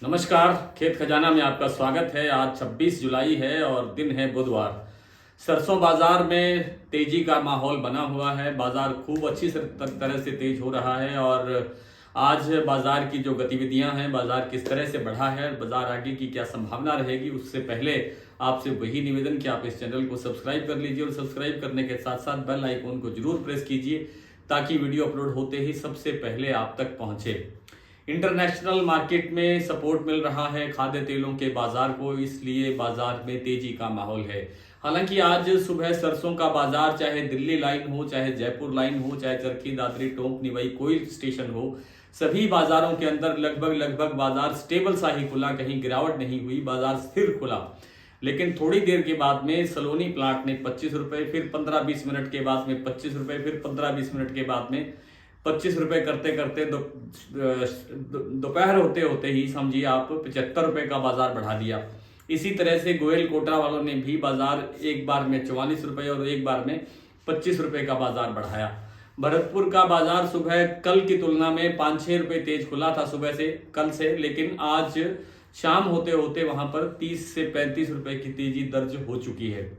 नमस्कार, खेत खजाना में आपका स्वागत है। आज 26 जुलाई है और दिन है बुधवार। सरसों बाजार में तेजी का माहौल बना हुआ है। बाजार खूब अच्छी तरह से तेज हो रहा है और आज बाजार की जो गतिविधियां हैं, बाजार किस तरह से बढ़ा है, बाजार आगे की क्या संभावना रहेगी, उससे पहले आपसे वही निवेदन कि आप इस चैनल को सब्सक्राइब कर लीजिए और सब्सक्राइब करने के साथ साथ बेल आइकॉन को जरूर प्रेस कीजिए ताकि वीडियो अपलोड होते ही सबसे पहले आप तक पहुंचे। इंटरनेशनल मार्केट में सपोर्ट मिल रहा है खाद्य तेलों के बाजार को, इसलिए बाजार में तेजी का माहौल है। हालांकि आज सुबह सरसों का बाजार चाहे दिल्ली लाइन हो, चाहे जयपुर लाइन हो, चाहे चरखी दादरी टोंक निवाई कोई स्टेशन हो, सभी बाजारों के अंदर लगभग बाजार स्टेबल सा ही खुला, कहीं गिरावट नहीं हुई, बाजार स्थिर खुला। लेकिन थोड़ी देर के बाद में सलोनी प्लाट ने 25 रुपए, फिर 15-20 मिनट के बाद में 25 रुपए, फिर 15-20 मिनट के बाद में 25 रुपए करते करते दोपहर होते होते ही समझिए आप 75 रुपए का बाजार बढ़ा दिया। इसी तरह से गोयल कोटरा वालों ने भी बाजार एक बार में 44 रुपए और एक बार में 25 रुपए का बाजार बढ़ाया। भरतपुर का बाजार सुबह कल की तुलना में 5-6 रुपए तेज खुला था सुबह से कल से, लेकिन आज शाम होते होते वहां पर 30 से 35 रुपए की तेजी दर्ज हो चुकी है।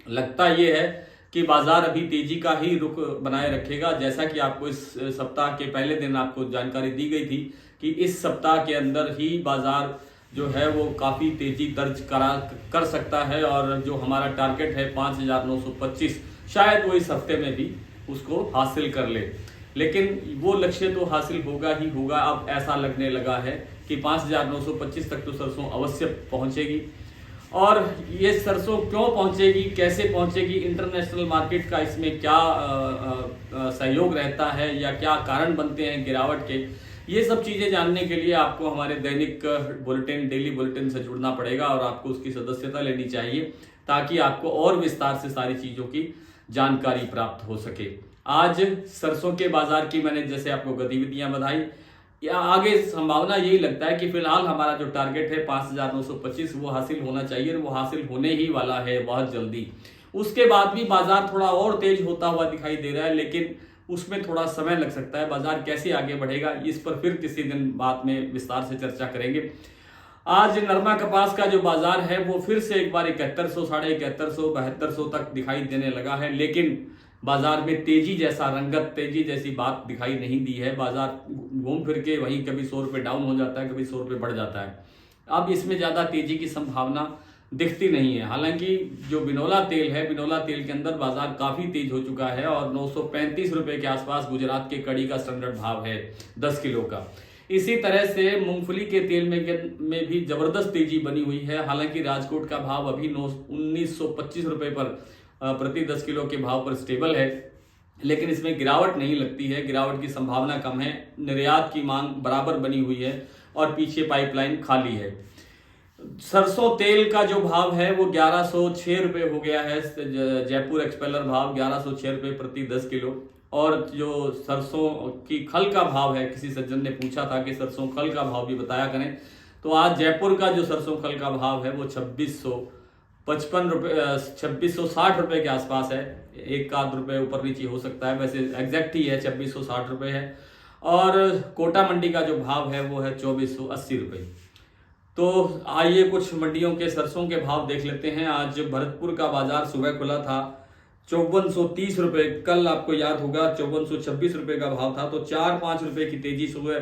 लगता यह है कि बाजार अभी तेजी का ही रुख बनाए रखेगा। जैसा कि आपको इस सप्ताह के पहले दिन आपको जानकारी दी गई थी कि इस सप्ताह के अंदर ही बाजार जो है वो काफी तेजी दर्ज कर सकता है और जो हमारा टारगेट है 5,925 शायद वो इस हफ्ते में भी उसको हासिल कर ले। लेकिन वो लक्ष्य तो हासिल होगा ही होगा। अब ऐसा लगने लगा है कि 5,925 तक तो सरसों अवश्य पहुंचेगी। और ये सरसों क्यों पहुंचेगी, कैसे पहुंचेगी, इंटरनेशनल मार्केट का इसमें क्या सहयोग रहता है या क्या कारण बनते हैं गिरावट के, ये सब चीजें जानने के लिए आपको हमारे दैनिक बुलेटिन, डेली बुलेटिन से जुड़ना पड़ेगा और आपको उसकी सदस्यता लेनी चाहिए ताकि आपको और विस्तार से सारी चीजों की जानकारी प्राप्त हो सके। आज सरसों के बाजार की मैंने जैसे आपको गतिविधियां बताई, या आगे संभावना यही लगता है कि फिलहाल हमारा जो टारगेट है 5,925 वो हासिल होना चाहिए और वो हासिल होने ही वाला है बहुत जल्दी। उसके बाद भी बाजार थोड़ा और तेज होता हुआ दिखाई दे रहा है, लेकिन उसमें थोड़ा समय लग सकता है। बाजार कैसे आगे बढ़ेगा इस पर फिर किसी दिन बाद में विस्तार से चर्चा करेंगे। आज नरमा कपास का जो बाजार है वो फिर से एक बार 7100, 7150, 7200 तक दिखाई देने लगा है, लेकिन बाजार में तेजी जैसा रंगत, तेजी जैसी बात दिखाई नहीं दी है। बाजार घूम फिर के वहीं कभी 100 रुपये डाउन हो जाता है, कभी 100 रुपये बढ़ जाता है। अब इसमें ज्यादा तेजी की संभावना दिखती नहीं है। हालांकि जो बिनोला तेल है, बिनोला तेल के अंदर बाजार काफी तेज हो चुका है और 935 रुपए के आसपास गुजरात के कड़ी का स्टैंडर्ड भाव है 10 किलो का। इसी तरह से मूंगफली के तेल में भी जबरदस्त तेजी बनी हुई है। हालांकि राजकोट का भाव अभी 1925 रुपए पर प्रति 10 किलो के भाव पर स्टेबल है, लेकिन इसमें गिरावट नहीं लगती है, गिरावट की संभावना कम है। निर्यात की मांग बराबर बनी हुई है और पीछे पाइपलाइन खाली है। सरसों तेल का जो भाव है वो 1106 रुपए हो गया है। जयपुर एक्सपेलर भाव 1106 रुपए प्रति 10 किलो। और जो सरसों की खल का भाव है, किसी सज्जन ने पूछा था कि सरसों खल का भाव भी बताया करें, तो आज जयपुर का जो सरसों खल का भाव है वो 2655 रुपए, 2660 रुपए के आसपास है। एक आध रुपए ऊपर नीचे हो सकता है, वैसे एग्जैक्ट ही है 2660 रुपए है। और कोटा मंडी का जो भाव है वो है 2480 रुपए। तो आइए कुछ मंडियों के सरसों के भाव देख लेते हैं। आज भरतपुर का बाजार सुबह खुला था 5430 रुपए, कल आपको याद होगा 5426 रुपए का भाव था, तो 4-5 रुपए की तेजी सुबह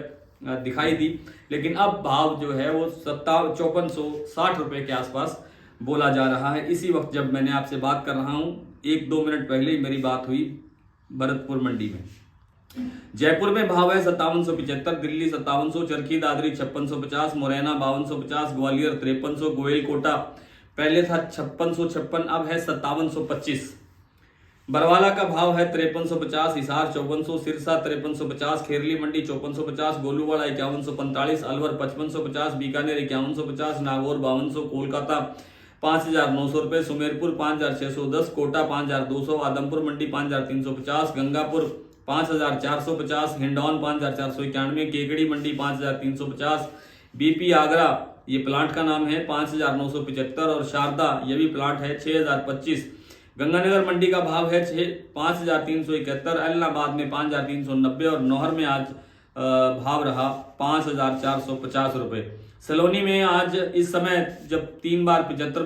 दिखाई दी। लेकिन अब भाव जो है वो 5460 रुपए के आसपास बोला जा रहा है। इसी वक्त जब मैंने आपसे बात कर रहा हूं, 1-2 मिनट पहले ही मेरी बात हुई भरतपुर मंडी में। जयपुर में भाव है 5775, दिल्ली 5700, चरखी दादरी 5650, मुरैना 5250, ग्वालियर 5300, गोयल कोटा पहले था 5656, अब है 5725। बरवाला का भाव है 5350, हिसार 5400, सिरसा 5350, खेरली मंडी 5450, गोलूवाड़ा 5145, अलवर 5550, बीकानेर 5150, नागौर 5200, कोलकाता 5,900 रुपए, सुमेरपुर 5,610, कोटा 5,200, आदमपुर मंडी 5,350, गंगापुर 5,450, हिंडौन 5,491, केकड़ी मंडी 5,350, बीपी आगरा ये प्लांट का नाम है 5,975 और शारदा ये भी प्लांट है 6,025। गंगानगर मंडी का भाव है 5,371, इलाहाबाद में 5,390 और नौहर में आज भाव रहा 5,450 रुपये। सलोनी में आज इस समय जब 3 बार 75,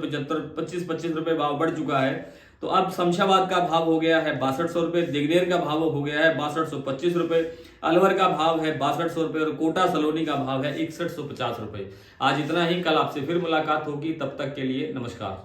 25 रुपए भाव बढ़ चुका है, तो अब शमशाबाद का भाव हो गया है 6200 रुपये, दिग्नेर का भाव हो गया है 6225 रुपये, अलवर का भाव है 6200 रुपये और कोटा सलोनी का भाव है 6150 रुपये। आज इतना ही, कल आपसे फिर मुलाकात होगी, तब तक के लिए नमस्कार।